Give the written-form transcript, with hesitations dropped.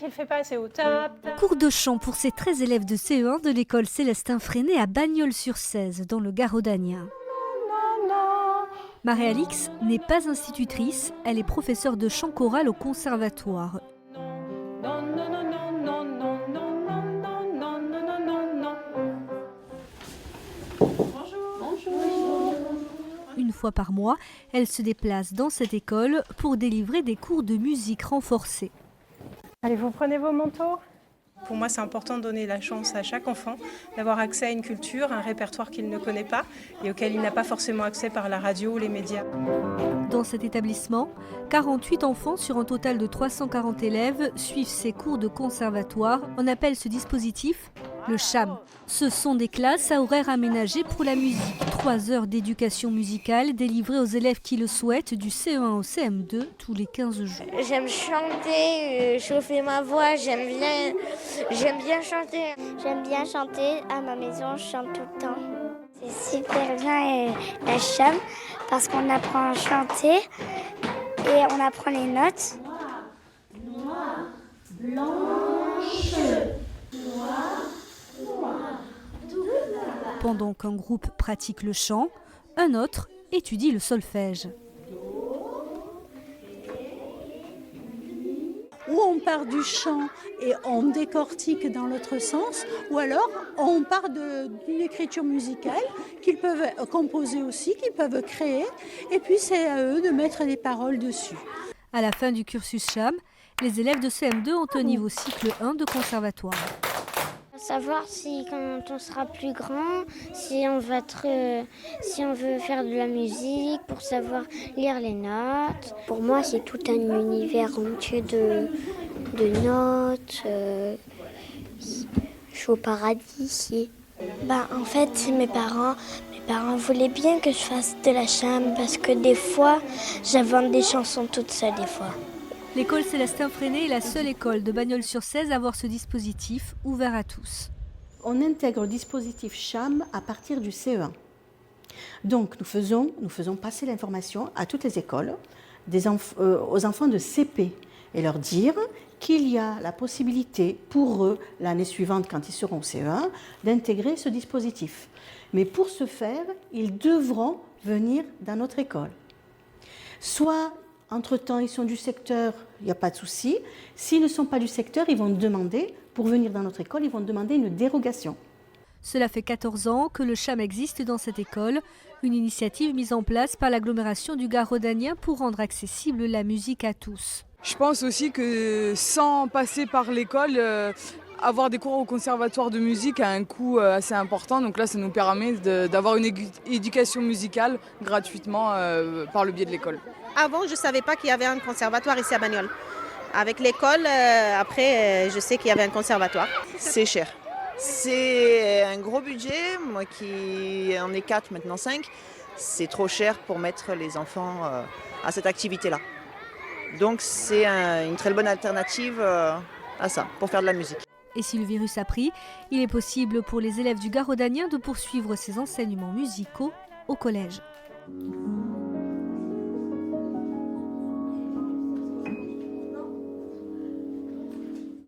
le fait pas assez haut. Tap, tap. Cours de chant pour ces 13 élèves de CE1 de l'école Célestin Freinet à Bagnols-sur-Cèze, dans le Garaudagnen. Marie-Alix n'est pas institutrice, elle est professeure de chant choral au conservatoire. Non, non, non, non, non, non, non, non, non, non, non, non, non. Bonjour. Une fois par mois, elle se déplace dans cette école pour délivrer des cours de musique renforcés. Allez, vous prenez vos manteaux. Pour moi, c'est important de donner la chance à chaque enfant d'avoir accès à une culture, un répertoire qu'il ne connaît pas et auquel il n'a pas forcément accès par la radio ou les médias. Dans cet établissement, 48 enfants sur un total de 340 élèves suivent ces cours de conservatoire. On appelle ce dispositif le CHAM. Ce sont des classes à horaires aménagés pour la musique. 3 heures d'éducation musicale délivrées aux élèves qui le souhaitent du CE1 au CM2 tous les 15 jours. J'aime chanter, chauffer ma voix, j'aime bien chanter. J'aime bien chanter, à ma maison je chante tout le temps. C'est super bien la cham parce qu'on apprend à chanter et on apprend les notes. Noir, blanche, noir. Pendant qu'un groupe pratique le chant, un autre étudie le solfège. Ou on part du chant et on décortique dans l'autre sens, ou alors on part d'une écriture musicale qu'ils peuvent composer aussi, qu'ils peuvent créer, et puis c'est à eux de mettre des paroles dessus. À la fin du cursus CHAM, les élèves de CM2 ont un niveau cycle 1 de conservatoire. Savoir si quand on sera plus grand, si on veut faire de la musique, pour savoir lire les notes. Pour moi, c'est tout un univers entier de notes. Je suis au paradis ici. En fait, mes parents voulaient bien que je fasse de la cham parce que des fois, j'invente des chansons toute seule des fois. L'école Célestin Freinet est la seule école de Bagnols-sur-Cèze à avoir ce dispositif ouvert à tous. On intègre le dispositif CHAM à partir du CE1. Donc nous faisons passer l'information à toutes les écoles, aux enfants de CP, et leur dire qu'il y a la possibilité pour eux, l'année suivante quand ils seront au CE1, d'intégrer ce dispositif. Mais pour ce faire, ils devront venir dans notre école. Soit entre-temps, ils sont du secteur, il n'y a pas de souci. S'ils ne sont pas du secteur, ils vont demander, pour venir dans notre école, ils vont demander une dérogation. Cela fait 14 ans que le CHAM existe dans cette école, une initiative mise en place par l'agglomération du Garaudagnen pour rendre accessible la musique à tous. Je pense aussi que sans passer par l'école, avoir des cours au conservatoire de musique a un coût assez important. Donc là, ça nous permet d'avoir une éducation musicale gratuitement par le biais de l'école. Avant, je ne savais pas qu'il y avait un conservatoire ici à Bagnols. Avec l'école, après, je sais qu'il y avait un conservatoire. C'est cher. C'est un gros budget. Moi qui en ai 4, maintenant 5, c'est trop cher pour mettre les enfants à cette activité-là. Donc c'est une très bonne alternative à ça, pour faire de la musique. Et si le virus a pris, il est possible pour les élèves du Garaudagnen de poursuivre ces enseignements musicaux au collège.